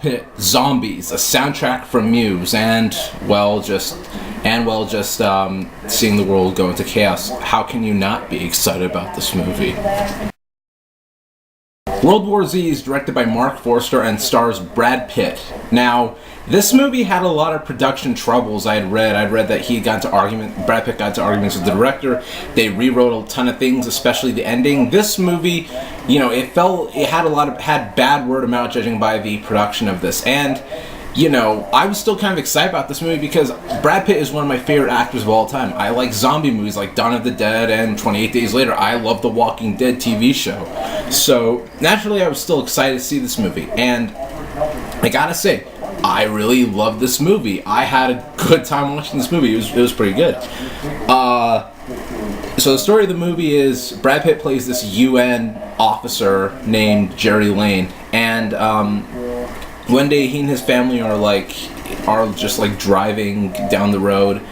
Brad Pitt, Zombies, a soundtrack from Muse, and seeing the world go into chaos. How can you not be excited about this movie? World War Z is directed by Mark Forster and stars Brad Pitt. Now, this movie had a lot of production troubles. I'd read that Brad Pitt got into arguments with the director. They rewrote a ton of things, especially the ending. This movie, had bad word of mouth judging by the production of this. And, I was still kind of excited about this movie because Brad Pitt is one of my favorite actors of all time. I like zombie movies like Dawn of the Dead and 28 Days Later. I love the Walking Dead TV show. So, naturally, I was still excited to see this movie. And I gotta say, I really loved this movie. I had a good time watching this movie. It was pretty good. So the story of the movie is Brad Pitt plays this UN officer named Jerry Lane, and one day he and his family are just driving down the road,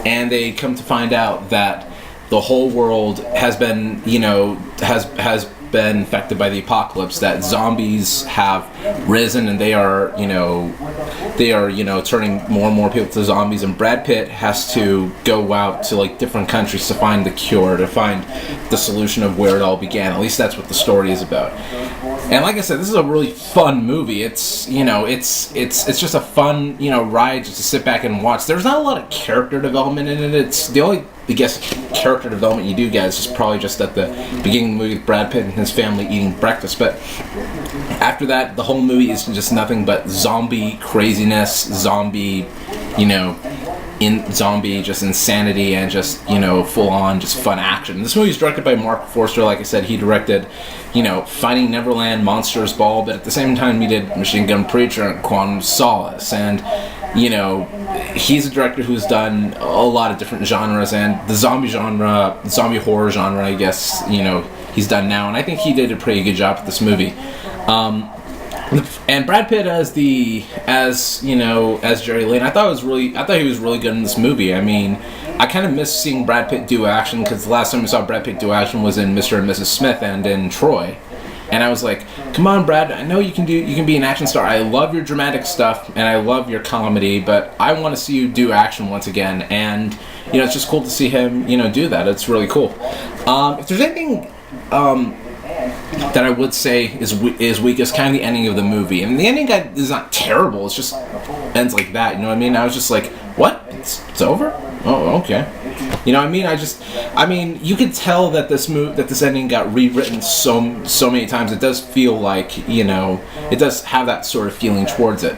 and they come to find out that the whole world has been has been infected by the apocalypse, that zombies have risen and they are turning more and more people to zombies, and Brad Pitt has to go out to different countries to find the cure, to find the solution of where it all began. At least that's what the story is about. And like I said, this is a really fun movie. It's it's just a fun ride just to sit back and watch. There's not a lot of character development in it. It's the only character development you do get is just probably just at the beginning of the movie with Brad Pitt and his family eating breakfast. But after that, the whole movie is just nothing but zombie craziness, zombie just insanity, and just full on just fun action. This movie is directed by Mark Forster. Like I said, he directed Finding Neverland, Monsters Ball, but at the same time he did Machine Gun Preacher and Quantum of Solace, and he's a director who's done a lot of different genres, and the zombie horror genre, I guess, he's done now, and I think he did a pretty good job with this movie. And Brad Pitt as Jerry Lane, I thought he was really good in this movie. I mean, I kind of miss seeing Brad Pitt do action, because the last time we saw Brad Pitt do action was in Mr. and Mrs. Smith and in Troy. And I was like, come on, Brad, I know you can be an action star. I love your dramatic stuff and I love your comedy, but I want to see you do action once again. And it's just cool to see him do that. It's really cool. If there's anything that I would say is weak, is kind of the ending of the movie. And the ending is not terrible. It's just ends like that. You know what I mean? I was just like, what? It's over? Oh, okay. You know what I mean? You could tell that this ending got rewritten so many times. It does feel like, it does have that sort of feeling towards it.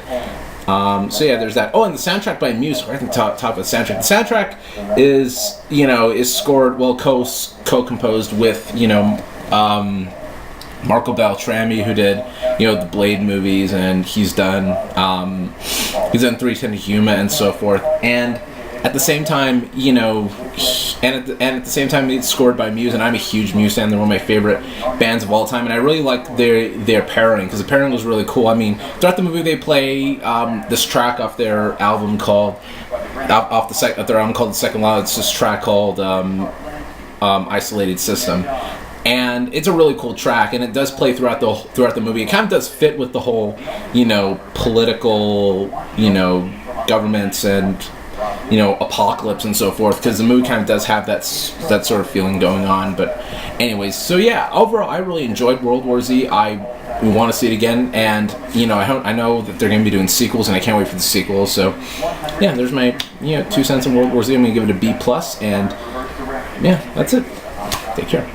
So yeah, there's that. Oh, and the soundtrack by Muse. Right at the top of the soundtrack. The soundtrack is scored, co-composed with Marco Beltrami, who did the Blade movies, and he's done 310 to Yuma and so forth. And at the same time, it's scored by Muse, and I'm a huge Muse fan. They're one of my favorite bands of all time, and I really liked their pairing, because the pairing was really cool. I mean, throughout the movie, they play this track off their album called The Second Law. It's this track called Isolated System. And it's a really cool track, and it does play throughout the movie. It kind of does fit with the whole, political, governments and, apocalypse and so forth, because the movie kind of does have that sort of feeling going on. But anyways, so yeah, overall, I really enjoyed World War Z. We want to see it again, and, I know that they're going to be doing sequels, and I can't wait for the sequels. So, yeah, there's my, 2 cents on World War Z. I'm going to give it a B+, and, yeah, that's it. Take care.